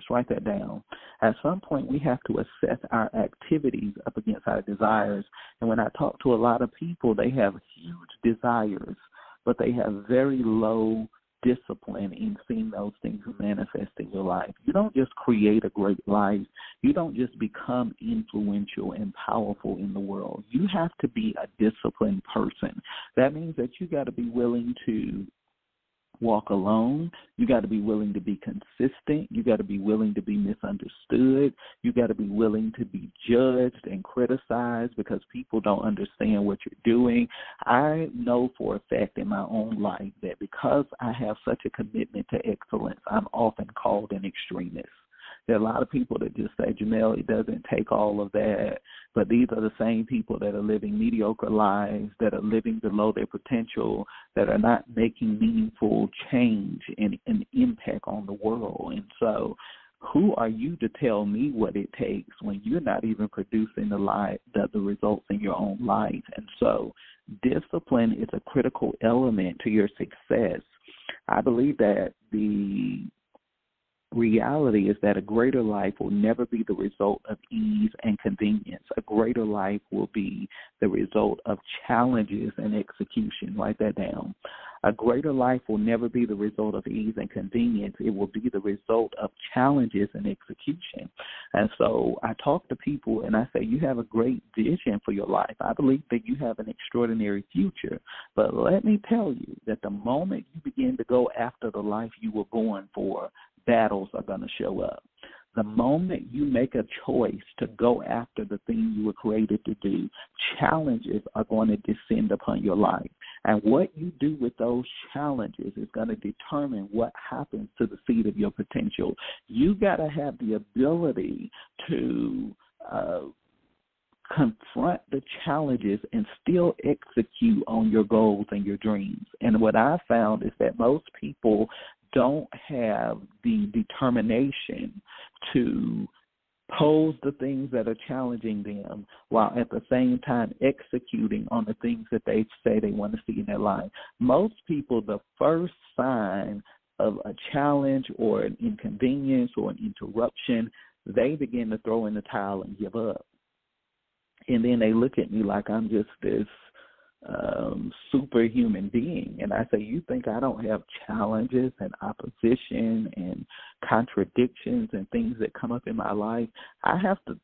Write that down. At some point, we have to assess our activities up against our desires. And when I talk to a lot of people, they have huge desires, but they have very low discipline in seeing those things manifest in your life. You don't just create a great life. You don't just become influential and powerful in the world. You have to be a disciplined person. That means that you got to be willing to walk alone. You got to be willing to be consistent. You got to be willing to be misunderstood. You got to be willing to be judged and criticized because people don't understand what you're doing. I know for a fact in my own life that because I have such a commitment to excellence, I'm often called an extremist. There are a lot of people that just say, Janelle, it doesn't take all of that. But these are the same people that are living mediocre lives, that are living below their potential, that are not making meaningful change and an impact on the world. And so who are you to tell me what it takes when you're not even producing the results in your own life? And so discipline is a critical element to your success. I believe that the reality is that a greater life will never be the result of ease and convenience. A greater life will be the result of challenges and execution. Write that down. A greater life will never be the result of ease and convenience. It will be the result of challenges and execution. And so I talk to people and I say, you have a great vision for your life. I believe that you have an extraordinary future. But let me tell you that the moment you begin to go after the life you were born for, battles are going to show up. The moment you make a choice to go after the thing you were created to do, challenges are going to descend upon your life. And what you do with those challenges is going to determine what happens to the seed of your potential. You got to have the ability to confront the challenges and still execute on your goals and your dreams. And what I found is that most people don't have the determination to pose the things that are challenging them while at the same time executing on the things that they say they want to see in their life. Most people, the first sign of a challenge or an inconvenience or an interruption, they begin to throw in the towel and give up. And then they look at me like I'm just this superhuman being. And I say, you think I don't have challenges and opposition and contradictions and things that come up in my life? I have to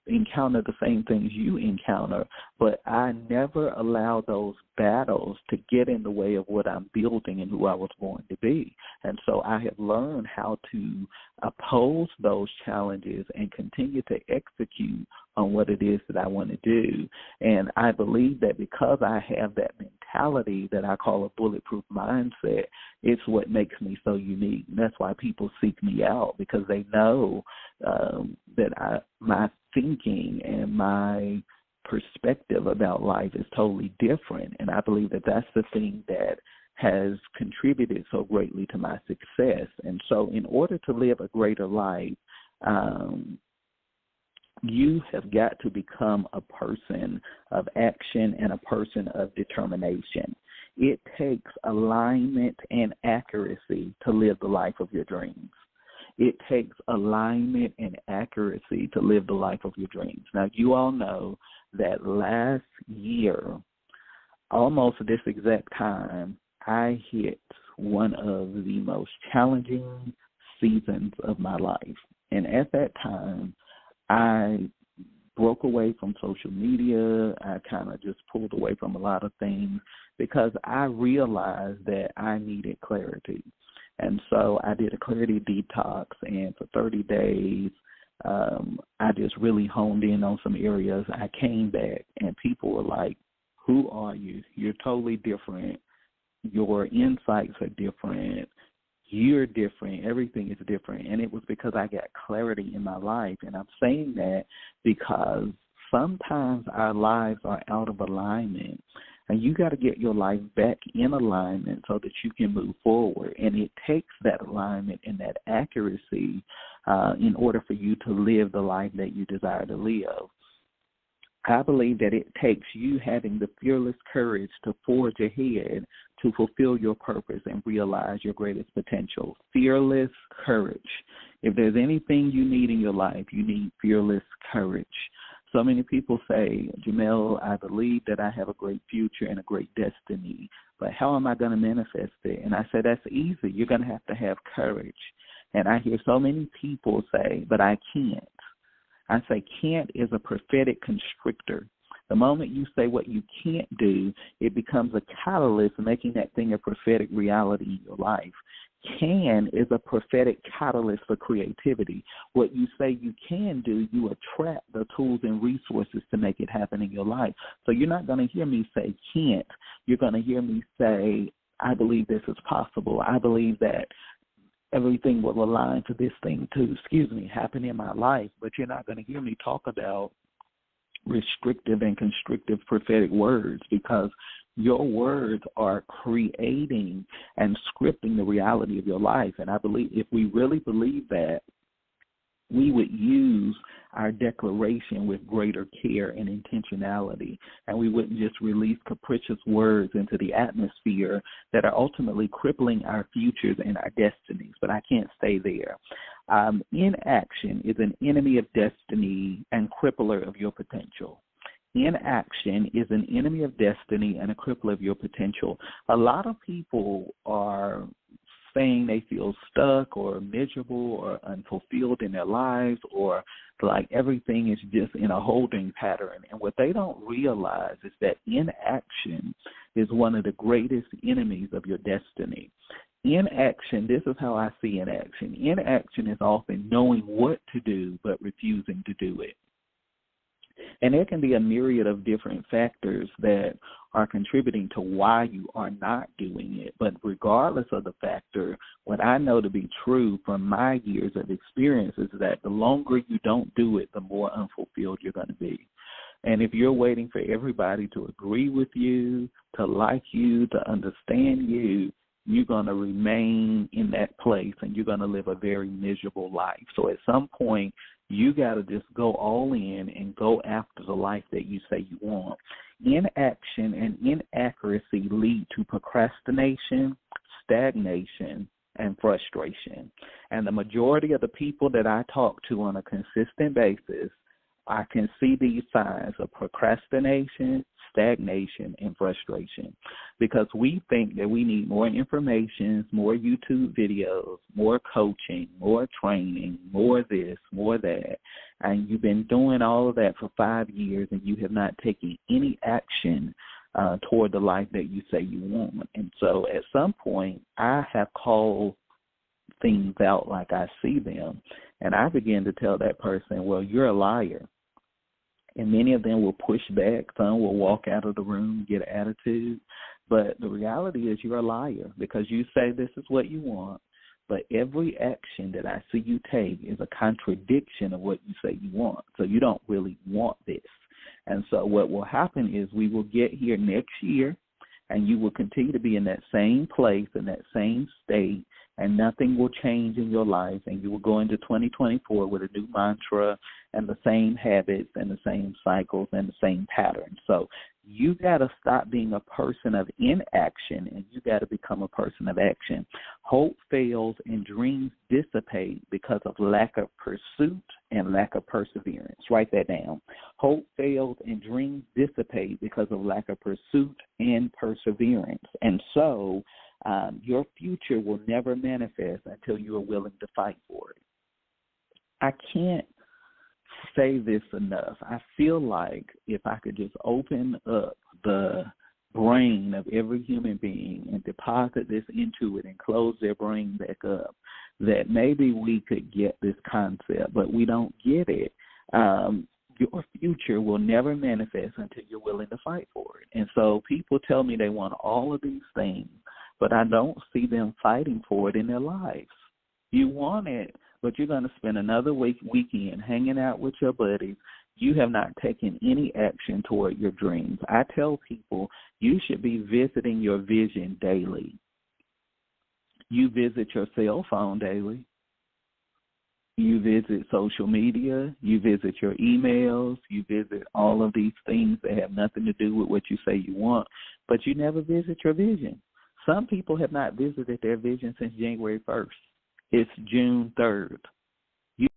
encounter the same things you encounter, but I never allow those battles to get in the way of what I'm building and who I was born to be. And so I have learned how to oppose those challenges and continue to execute on what it is that I want to do. And I believe that because I have that mentality that I call a bulletproof mindset, it's what makes me so unique. And that's why people seek me out, because they know that my thinking and my perspective about life is totally different. And I believe that that's the thing that has contributed so greatly to my success. And so in order to live a greater life, you have got to become a person of action and a person of determination. It takes alignment and accuracy to live the life of your dreams. It takes alignment and accuracy to live the life of your dreams. Now, you all know that last year, almost this exact time, I hit one of the most challenging seasons of my life. And at that time, I broke away from social media. I kind of just pulled away from a lot of things because I realized that I needed clarity. And so I did a clarity detox, and for 30 days, I just really honed in on some areas. I came back, and people were like, who are you? You're totally different. Your insights are different. You're different. Everything is different. And it was because I got clarity in my life. And I'm saying that because sometimes our lives are out of alignment. And you got to get your life back in alignment so that you can move forward. And it takes that alignment and that accuracy in order for you to live the life that you desire to live. I believe that it takes you having the fearless courage to forge ahead to fulfill your purpose and realize your greatest potential. Fearless courage. If there's anything you need in your life, you need fearless courage. So many people say, Jamel, I believe that I have a great future and a great destiny, but how am I going to manifest it? And I say, that's easy. You're going to have courage. And I hear so many people say, but I can't. I say can't is a prophetic constrictor. The moment you say what you can't do, it becomes a catalyst making that thing a prophetic reality in your life. Can is a prophetic catalyst for creativity. What you say you can do, you attract the tools and resources to make it happen in your life. So you're not going to hear me say can't. You're going to hear me say, I believe this is possible. I believe that everything will align to this thing to, happen in my life. But you're not going to hear me talk about restrictive and constrictive prophetic words, because your words are creating and scripting the reality of your life. And I believe if we really believe that, we would use our declaration with greater care and intentionality, and we wouldn't just release capricious words into the atmosphere that are ultimately crippling our futures and our destinies. But I can't stay there. Inaction is an enemy of destiny and crippler of your potential. Inaction is an enemy of destiny and a crippler of your potential. A lot of people are saying they feel stuck or miserable or unfulfilled in their lives, or like everything is just in a holding pattern. And what they don't realize is that inaction is one of the greatest enemies of your destiny. Inaction, this is how I see inaction. Inaction is often knowing what to do but refusing to do it. And there can be a myriad of different factors that are contributing to why you are not doing it. But regardless of the factor, what I know to be true from my years of experience is that the longer you don't do it, the more unfulfilled you're going to be. And if you're waiting for everybody to agree with you, to like you, to understand you, you're going to remain in that place and you're going to live a very miserable life. So at some point, you got to just go all in and go after the life that you say you want. Inaction and inaccuracy lead to procrastination, stagnation, and frustration. And the majority of the people that I talk to on a consistent basis, I can see these signs of procrastination, stagnation, and frustration, because we think that we need more information, more YouTube videos, more coaching, more training, more this, more that. And you've been doing all of that for 5 years and you have not taken any action toward the life that you say you want. And so at some point, I have called things out like I see them, and I begin to tell that person, well, you're a liar. And many of them will push back. Some will walk out of the room, get an attitude. But the reality is you're a liar, because you say this is what you want, but every action that I see you take is a contradiction of what you say you want. So you don't really want this. And so what will happen is we will get here next year, and you will continue to be in that same place, in that same state, and nothing will change in your life, and you will go into 2024 with a new mantra and the same habits and the same cycles and the same patterns. So you got to stop being a person of inaction, and you got to become a person of action. Hope fails and dreams dissipate because of lack of pursuit and lack of perseverance. Write that down. Hope fails and dreams dissipate because of lack of pursuit and perseverance. And so your future will never manifest until you are willing to fight for it. I can't say this enough. I feel like if I could just open up the brain of every human being and deposit this into it and close their brain back up, that maybe we could get this concept, but we don't get it. Your future will never manifest until you're willing to fight for it. And so people tell me they want all of these things, but I don't see them fighting for it in their lives. You want it, but you're going to spend another weekend hanging out with your buddies. You have not taken any action toward your dreams. I tell people you should be visiting your vision daily. You visit your cell phone daily. You visit social media. You visit your emails. You visit all of these things that have nothing to do with what you say you want, but you never visit your vision. Some people have not visited their vision since January 1st. It's June 3rd.